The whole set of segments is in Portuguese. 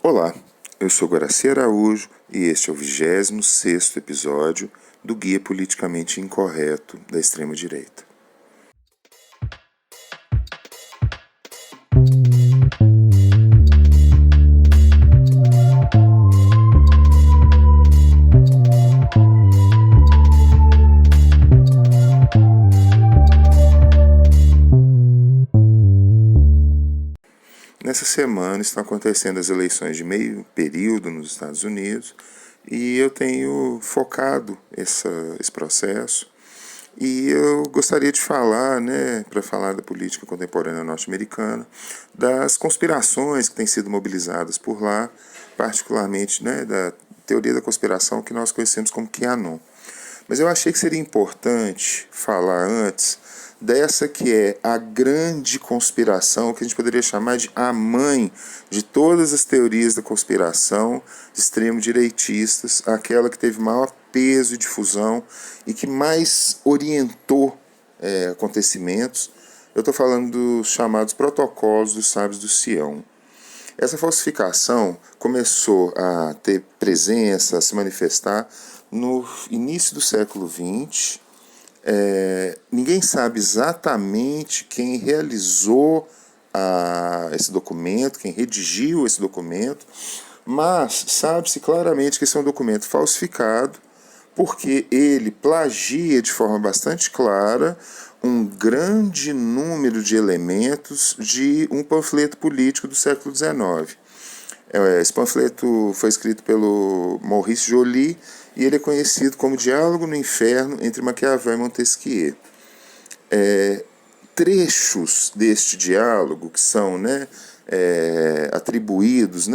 Olá, eu sou Guaraci Araújo e este é o 26º episódio do Guia Politicamente Incorreto da Extrema-Direita. Nessa semana estão acontecendo as eleições de meio período nos Estados Unidos e eu tenho focado esse processo e eu gostaria de falar, para falar da política contemporânea norte-americana, das conspirações que têm sido mobilizadas por lá, particularmente da teoria da conspiração que nós conhecemos como QAnon. Mas eu achei que seria importante falar antes dessa que é a grande conspiração, que a gente poderia chamar de a mãe de todas as teorias da conspiração extremo-direitistas, aquela que teve maior peso e difusão e que mais orientou acontecimentos. Eu estou falando dos chamados protocolos dos sábios do Sião. Essa falsificação começou a ter presença, a se manifestar no início do século XX. Ninguém sabe exatamente quem realizou esse documento, quem redigiu esse documento, mas sabe-se claramente que esse é um documento falsificado, porque ele plagia de forma bastante clara um grande número de elementos de um panfleto político do século XIX. Esse panfleto foi escrito pelo Maurice Joly e ele é conhecido como Diálogo no Inferno entre Maquiavel e Montesquieu. Trechos deste diálogo que são atribuídos,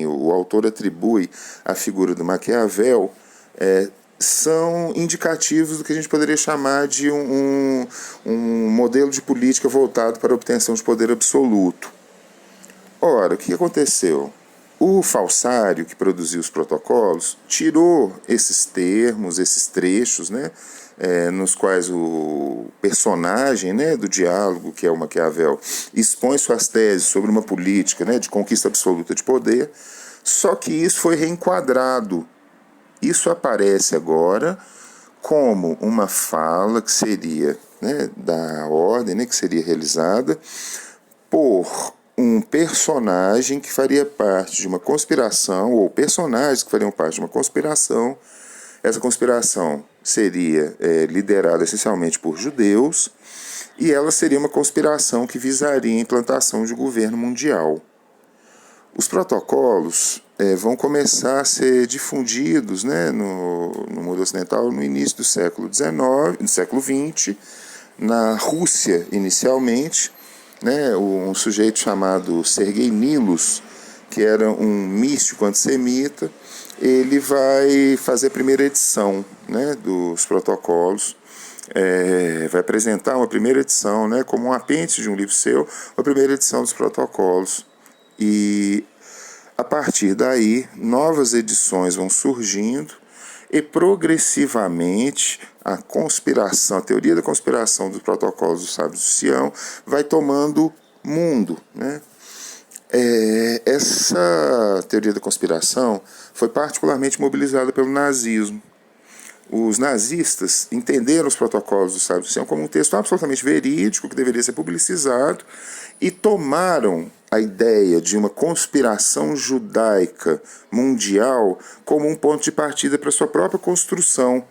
o autor atribui à figura do Maquiavel, são indicativos do que a gente poderia chamar de um modelo de política voltado para a obtenção de poder absoluto. Ora, o que aconteceu? O falsário que produziu os protocolos tirou esses termos, esses trechos, nos quais o personagem do diálogo, que é o Maquiavel, expõe suas teses sobre uma política de conquista absoluta de poder, só que isso foi reenquadrado. Isso aparece agora como uma fala que seria da ordem, que seria realizada por um personagem que faria parte de uma conspiração, ou personagens que fariam parte de uma conspiração. Essa conspiração seria liderada essencialmente por judeus, e ela seria uma conspiração que visaria a implantação de um governo mundial. Os protocolos vão começar a ser difundidos no mundo ocidental no início do século XX, na Rússia inicialmente. Um sujeito chamado Sergei Nilus, que era um místico antissemita, ele vai fazer a primeira edição dos protocolos, vai apresentar uma primeira edição como um apêndice de um livro seu, a primeira edição dos protocolos. E a partir daí, novas edições vão surgindo e progressivamente a teoria da conspiração dos protocolos dos sábios do Sião vai tomando mundo. Essa teoria da conspiração foi particularmente mobilizada pelo nazismo. Os nazistas entenderam os protocolos dos sábios do Sião como um texto absolutamente verídico que deveria ser publicizado e tomaram a ideia de uma conspiração judaica mundial como um ponto de partida para sua própria construção.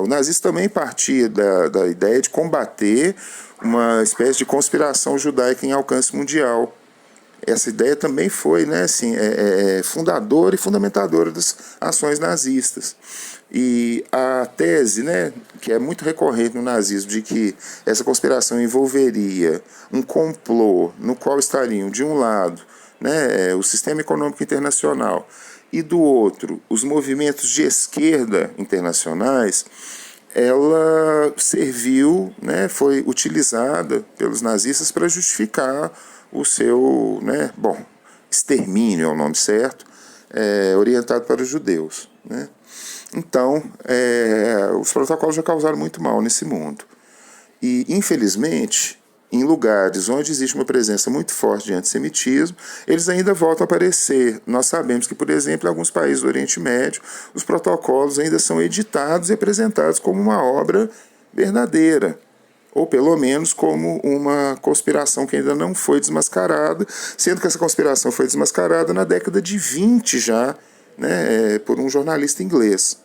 O nazismo também partia da ideia de combater uma espécie de conspiração judaica em alcance mundial. Essa ideia também foi fundadora e fundamentadora das ações nazistas. E a tese, que é muito recorrente no nazismo, de que essa conspiração envolveria um complô no qual estariam, de um lado, o sistema econômico internacional e, do outro, os movimentos de esquerda internacionais, ela serviu, foi utilizada pelos nazistas para justificar o seu extermínio, é o nome certo, orientado para os judeus. Então, os protocolos já causaram muito mal nesse mundo. E, infelizmente, em lugares onde existe uma presença muito forte de antissemitismo, eles ainda voltam a aparecer. Nós sabemos que, por exemplo, em alguns países do Oriente Médio, os protocolos ainda são editados e apresentados como uma obra verdadeira, ou pelo menos como uma conspiração que ainda não foi desmascarada, sendo que essa conspiração foi desmascarada na década de 20 já, né, por um jornalista inglês.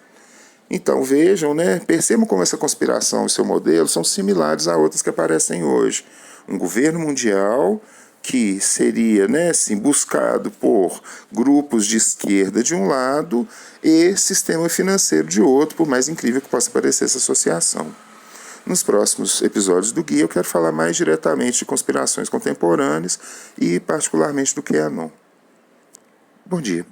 Então vejam, né, percebam como essa conspiração e seu modelo são similares a outras que aparecem hoje. Um governo mundial que seria, né, assim, buscado por grupos de esquerda de um lado e sistema financeiro de outro, por mais incrível que possa parecer essa associação. Nos próximos episódios do Guia eu quero falar mais diretamente de conspirações contemporâneas e particularmente do QAnon. Bom dia.